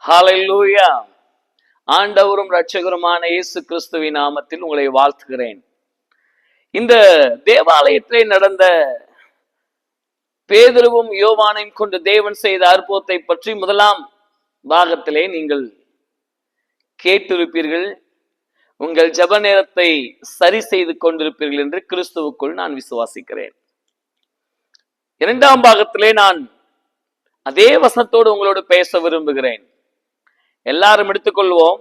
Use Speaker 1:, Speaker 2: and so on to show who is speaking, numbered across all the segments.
Speaker 1: ஹல்லேலூயா. ஆண்டவரும் இரட்சகருமான இயேசு கிறிஸ்துவின் நாமத்தில் உங்களை வாழ்த்துகிறேன். இந்த தேவாலயத்திலே நடந்த பேதுருவும் யோவானையும் கொண்டு தேவன் செய்த அற்புதத்தை பற்றி முதலாம் பாகத்திலே நீங்கள் கேட்டிருப்பீர்கள். உங்கள் ஜெப நேரத்தை சரி செய்து கொண்டிருப்பீர்கள் என்று கிறிஸ்துவுக்குள் நான் விசுவாசிக்கிறேன். இரண்டாம் பாகத்திலே நான் அதே வசனத்தோடு உங்களோடு பேச விரும்புகிறேன். எல்லாரும் எடுத்துக்கொள்வோம்.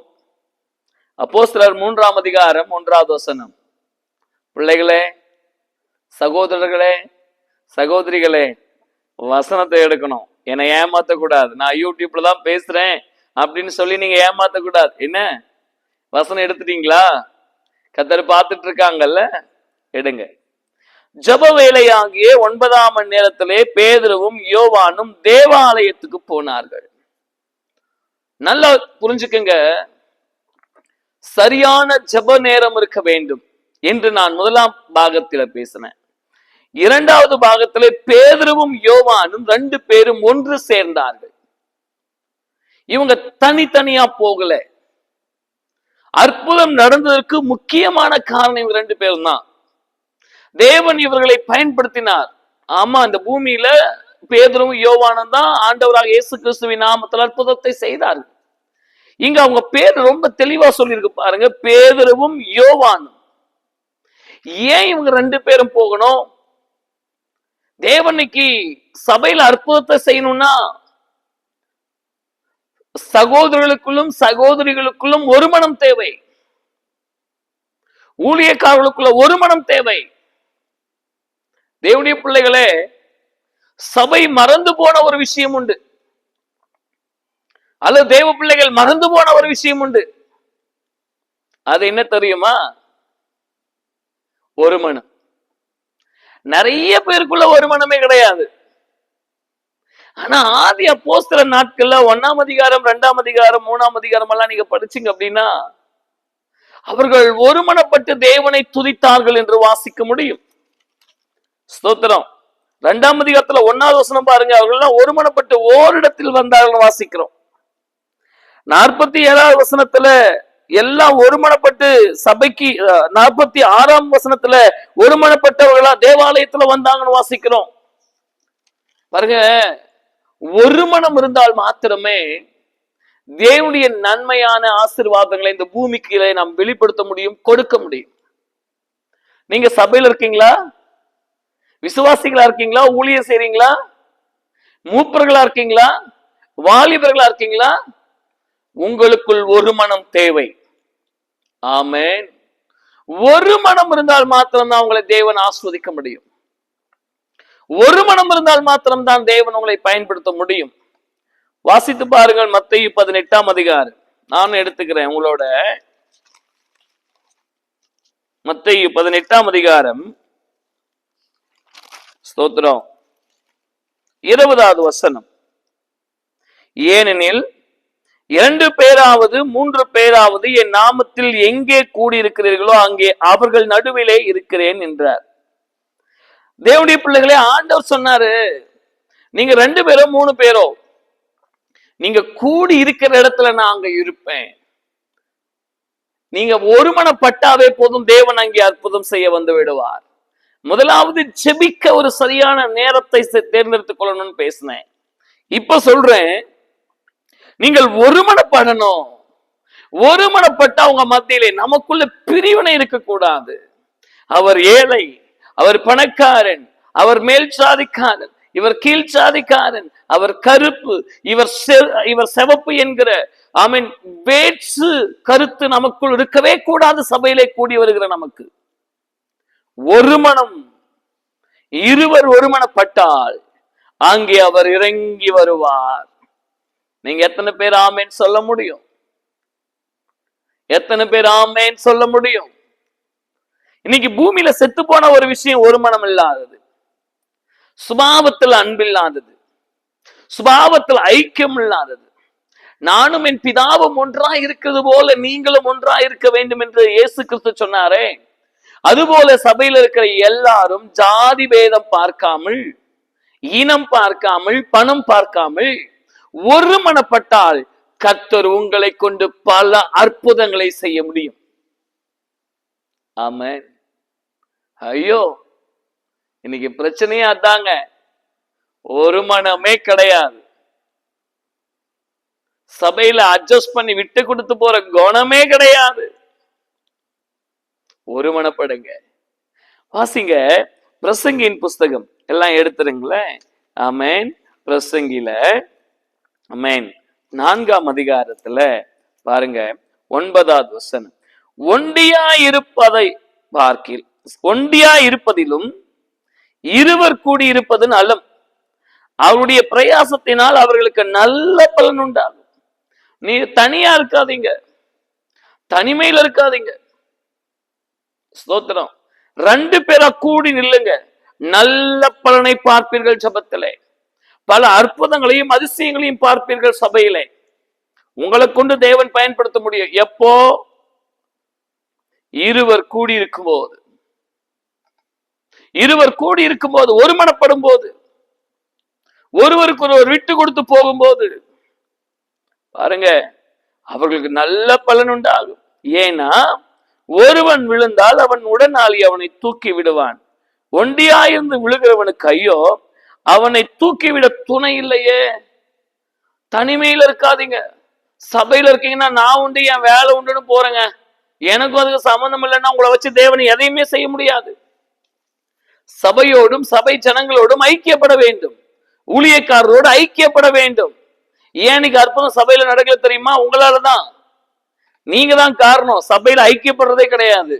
Speaker 1: அப்போஸ்தலர் 3ஆம் அதிகாரம் 1வது வசனம். பிள்ளைகளே, சகோதரர்களே, சகோதரிகளே, வசனத்தை எடுக்கணும். என்னை ஏமாத்த கூடாது. நான் யூடியூப்ல தான் பேசுறேன் அப்படின்னு சொல்லி நீங்க ஏமாத்த கூடாது. என்ன வசனம் எடுத்துட்டீங்களா? கர்த்தர் பார்த்துட்டு இருக்காங்கல்ல, எடுங்க. ஜெப வேலையாகிய 9ஆம் மணி நேரத்திலே பேதுருவும் யோவானும் தேவாலயத்துக்கு போனார்கள். நல்லா புரிஞ்சுக்குங்க, சரியான ஜெப நேரம் இருக்க வேண்டும் என்று நான் முதலாம் பாகத்தில பேசினேன். இரண்டாவது பாகத்திலே பேதுருவும் யோவானும் 2 பேரும் ஒன்று சேர்ந்தார்கள். இவங்க தனித்தனியா போகல. அற்புதம் நடந்ததற்கு முக்கியமான காரணம் இவங்க 2 பேரும் தான். தேவன் இவர்களை பயன்படுத்தினார். ஆமா, இந்த பூமியில பேதுருவும் யோவானும் தான் ஆண்டவராக இயேசு கிறிஸ்துவின் நாமத்தில் அற்புதத்தை செய்தார்கள். இங்க அவங்க பேர் ரொம்ப தெளிவா சொல்லியிருக்கு பாருங்க, பேதுருவும் யோவானும். ஏன் இவங்க 2 பேரும் போகணும்? தேவனுக்கு சபையில அற்புதத்தை செய்யணும்னா சகோதரர்களுக்குள்ளும் சகோதரிகளுக்குள்ளும் ஒரு மனம் தேவை. ஊழியக்காரர்களுக்குள்ள ஒரு மனம் தேவை. தேவனுடைய பிள்ளைகளே, சபை மறந்து போன ஒரு விஷயம் உண்டு, அல்லது தேவ பிள்ளைகள் மறந்து போன ஒரு விஷயம் உண்டு. அது என்ன தெரியுமா? ஒரு மனம். நிறைய பேருக்குள்ள ஒரு மனமே கிடையாது. ஆனா ஆதி அப்போஸ்தலர் நாட்கள்ல 1ஆம் அதிகாரம் 2ஆம் அதிகாரம் 3ஆம் அதிகாரம் எல்லாம் நீங்க படிச்சீங்க அப்படின்னா, அவர்கள் ஒருமனப்பட்டு தேவனை துதித்தார்கள் என்று வாசிக்க முடியும். ஸ்தோத்திரம். 2ஆம் அதிகாரத்துல 1வது வசனம் பாருங்க, அவர்கள் ஒருமனப்பட்டு ஓரிடத்தில் வந்தார்கள் வாசிக்கிறோம். 47வது வசனத்துல எல்லாம் ஒருமனப்பட்டு சபைக்கு, 46ஆம் வசனத்துல ஒருமனப்பட்டவர்களா தேவாலயத்துல வந்தாங்கன்னு வாசிக்கிறோம். பாருங்க, ஒரு மனம் இருந்தால் மாத்திரமே தேவனுடைய நன்மையான ஆசீர்வாதங்களை இந்த பூமிக்கு நாம் வெளிப்படுத்த முடியும், கொடுக்க முடியும். நீங்க சபையில இருக்கீங்களா? விசுவாசிகளா இருக்கீங்களா? ஊழியம் செய்றீங்களா? மூப்பர்களா இருக்கீங்களா? வாலிபர்களா இருக்கீங்களா? உங்களுக்குள் ஒரு மனம் தேவை. ஆமென். ஒரு மனம் இருந்தால் மாத்திரம்தான் உங்களை தேவன் ஆஸ்வதிக்க முடியும். ஒரு மனம் இருந்தால் மாத்திரம்தான் தேவன் உங்களை பயன்படுத்த முடியும். வாசித்து பாருங்கள், மத்தேயு 18ஆம் அதிகாரம். நான் எடுத்துக்கிறேன் உங்களோட. மத்தேயு 18ஆம் அதிகாரம், ஸ்தோத்திரம், 20வது வசனம். ஏனெனில் 2 பேராவது 3 பேராவது என் நாமத்தில் எங்கே கூடியிருக்கிறீர்களோ அங்கே அவர்கள் நடுவிலே இருக்கிறேன் என்றார். தேவனுடைய பிள்ளைகளே, ஆண்டவர் சொன்னாரு, நீங்க 2 பேரோ 3 பேரோ நீங்க கூடி இருக்கிற இடத்துல நான் அங்க இருப்பேன். நீங்க ஒருமனப்பட்டாவே போதும், தேவன் அங்கே அற்புதம் செய்ய வந்து விடுவார். முதலாவது ஜெபிக்க ஒரு சரியான நேரத்தை தேர்ந்தெடுத்துக் கொள்ளணும்னு பேசினேன். இப்ப சொல்றேன், நீங்கள் ஒருமனப்படணும். ஒருமனப்பட்ட அவங்க மத்தியிலே நமக்குள்ள பிரிவினை இருக்கக்கூடாது. அவர் ஏழை, அவர் பணக்காரன், அவர் மேல் சாதிக்காரன், இவர் கீழ் சாதிக்காரன், அவர் கருப்பு, இவர் சிவப்பு என்கிற வேற்று கருத்து நமக்குள் இருக்கவே கூடாது. சபையிலே கூடி வருகிற நமக்கு ஒரு மனம், இருவர் ஒருமனப்பட்டால் அங்கே அவர் இறங்கி வருவார். நீங்க எத்தனை பேர் ஆமேன் சொல்ல முடியும்? எத்தனை பேர் ஆமேன் சொல்ல முடியும்? இன்னைக்கு பூமியில செத்து போன ஒரு விஷயம் ஒரு மனம் இல்லாதது, சுபாவத்தில் அன்பில்லாதது, சுபாவத்தில் ஐக்கியம் இல்லாதது. நானும் என் பிதாவும் ஒன்றாய் இருக்கிறது போல நீங்களும் ஒன்றாய் இருக்க வேண்டும் என்று இயேசு கிறிஸ்து சொன்னாரே, அதுபோல சபையில் இருக்கிற எல்லாரும் ஜாதி பேதம் பார்க்காமல், இனம் பார்க்காமல், பணம் பார்க்காமல் ஒருமனப்பட்டால் கர்த்தர் உங்களை கொண்டு பல அற்புதங்களை செய்ய முடியும். ஆமென். ஐயோ, இன்னைக்கு பிரச்சனையே அதாங்க. ஒரு மனமே கிடையாது. சபையில அட்ஜஸ்ட் பண்ணி விட்டு கொடுத்து போற குணமே கிடையாது. ஒரு மனப்படுங்க. வாசிங்க பிரசங்கியின் புஸ்தகம் எல்லாம் எடுத்துருங்களேன். ஆமென். பிரசங்கில ஆமென் 4ஆம் அதிகாரத்துல பாருங்க 9வது வசனம். ஒண்டியாயிருப்பதை பார்க்கில் ஒண்டியாயிருப்பதிலும் இருவர் கூடியிருப்பது நலம். அவருடைய பிரயாசத்தினால் அவர்களுக்கு நல்ல பலன் உண்டாகும். நீ தனியா இருக்காதீங்க, தனிமையில இருக்காதீங்க. ஸ்தோத்திரம். 2 பேரா கூடி நில்லுங்க, நல்ல பலனை பார்ப்பீர்கள். ஜபத்திலே பல அற்புதங்களையும் அதிசயங்களையும் பார்ப்பீர்கள். சபையிலே உங்களை கொண்டு தேவன் பயன்படுத்த முடியும். எப்போ? இருவர் கூடி இருக்கும் போது. இருவர் கூடி இருக்கும் போது, ஒருமனப்படும் போது, ஒருவருக்கு ஒருவர் விட்டு கொடுத்து போகும்போது பாருங்க, அவர்களுக்கு நல்ல பலன் உண்டாகும். ஏன்னா ஒருவன் விழுந்தால் அவன் உடனாளி அவனை தூக்கி விடுவான். ஒண்டியாயிருந்து விழுகிறவனுக்கு ஐயோ, அவனை தூக்கிவிட துணை இல்லையே. தனிமையில இருக்காதீங்க. சபையில இருக்கீங்கன்னா நான் உண்டு என் வேலை உண்டுன்னு போறேங்க, எனக்கும் அதுக்கு சம்பந்தம் இல்லைன்னா உங்களை வச்சு தேவன் எதையுமே செய்ய முடியாது. சபையோடும் சபை ஜனங்களோடும் ஐக்கியப்பட வேண்டும். ஊழியக்காரரோடு ஐக்கியப்பட வேண்டும். ஏன்னுக்கு அற்புதம் சபையில நடக்கல தெரியுமா? உங்களாலதான். நீங்க தான் காரணம். சபையில ஐக்கியப்படுறதே கிடையாது,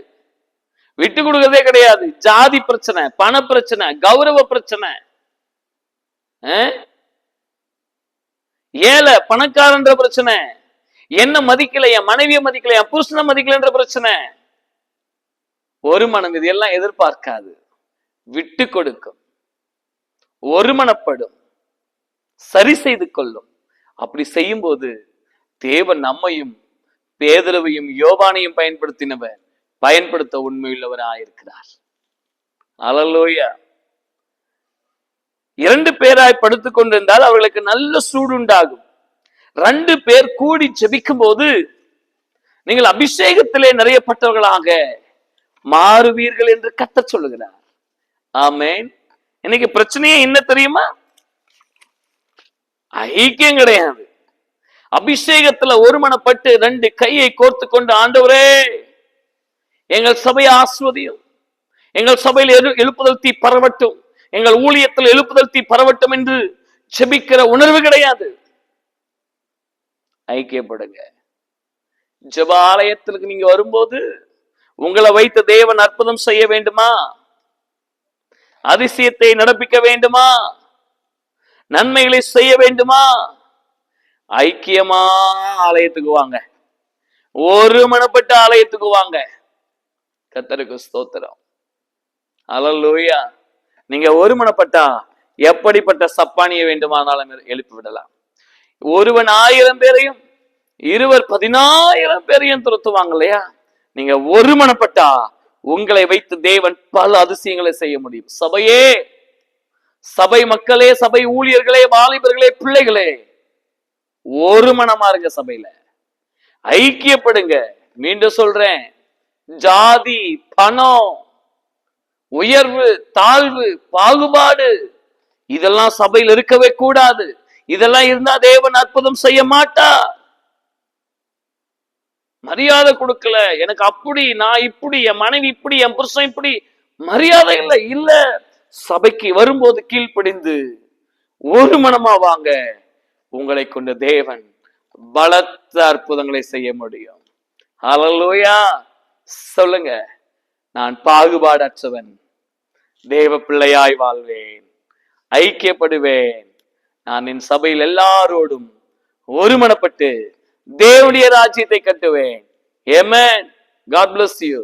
Speaker 1: விட்டு கொடுக்கறதே கிடையாது. ஜாதி பிரச்சனை, பண பிரச்சனை, கௌரவ பிரச்சனை, ஏழை பணக்காரன்ற பிரச்சனை, என்ன மதிக்கல, என் மனைவியை மதிக்கல, என் புருஷனை மதிக்கலன்ற பிரச்சனை. ஒரு மனம் இது எல்லாம் எதிர்பார்க்காது, விட்டு கொடுக்கும், ஒருமனப்படும், சரி செய்து கொள்ளும். அப்படி செய்யும் போது தேவன் நம்மையும் பேதுருவையும் யோவானையும் பயன்படுத்த உண்மையுள்ளவராயிருக்கிறார். அல்லேலூயா. 2 பேராய் படுத்துக் கொண்டிருந்தால் அவர்களுக்கு நல்ல சூடு உண்டாகும். 2 பேர் கூடி ஜெபிக்கும் போது நீங்கள் அபிஷேகத்திலே நிறையப்பட்டவர்களாக மாறுவீர்கள் என்று கர்த்தர் சொல்லுகிறார். ஆமென். இன்னைக்கு பிரச்சனையே என்ன தெரியுமா? ஐக்கியம் கிடையாது. அபிஷேகத்துல ஒருமனப்பட்டு 2 கையை கோர்த்து கொண்டு, ஆண்டவரே எங்கள் சபையை ஆசீர்வதியும், எங்கள் சபையில் எழுப்புதல் தீ பரவட்டும், எங்கள் ஊழியத்தில் எழுப்புதல் தீ பரவட்டும் என்று ஜெபிக்கிற உணர்வு கிடையாது. ஐக்கியப்படுங்க. ஜெப ஆலயத்திற்கு நீங்க வரும்போது உங்களை வைத்து தேவன் அற்புதம் செய்ய வேண்டுமா? அதிசயத்தை நடப்பிக்க வேண்டுமா? நன்மைகளை செய்ய வேண்டுமா? ஐக்கியமா ஆலயத்துக்கு வாங்க, ஒருமனப்பட்ட ஆலயத்துக்கு வாங்க. கர்த்தருக்கு ஸ்தோத்திரம். அல்லேலூயா. நீங்க ஒருமனப்பட்டா எப்படிப்பட்ட சப்பானியை வேண்டுமானாலும் எழுப்பி விடலாம். ஒருவன் 1000 பேரையும், இருவர் 10,000 பேரையும் துரத்துவாங்க இல்லையா? நீங்க ஒருமனப்பட்டா உங்களை வைத்து தேவன் பல அதிசயங்களை செய்ய முடியும். சபையே, சபை மக்களே, சபை ஊழியர்களே, வாலிபர்களே, பிள்ளைகளே, ஒரு மனமா இருங்க. சபையில ஐக்கியப்படுங்க. மீண்டும் சொல்றேன், ஜாதி, பணம், உயர்வு, தாழ்வு, பாகுபாடு இதெல்லாம் சபையில் இருக்கவே கூடாது. இதெல்லாம் இருந்தா தேவன் அற்புதம் செய்ய மாட்டார். மரியாதை கொடுக்கல, எனக்கு அப்படி, நான் இப்படி, என் மனைவி இப்படி, என் புருஷன் இப்படி, மரியாதை இல்லை. இல்ல, சபைக்கு வரும்போது கீழ்ப்படிந்து ஒரு மனமா வாங்க. உங்களை கொண்டு தேவன் பலத்த அற்புதங்களை செய்ய முடியும். அல்லேலூயா. சொல்லுங்க, நான் பாகுபாடற்றவன், தேவ பிள்ளையாய் வாழ்வேன், ஐக்கியப்படுவேன். நான் என் சபையில் எல்லாரோடும் ஒருமனப்பட்டு தேவனுடைய ராஜ்யத்தை கட்டுவேன். ஆமென். God bless you.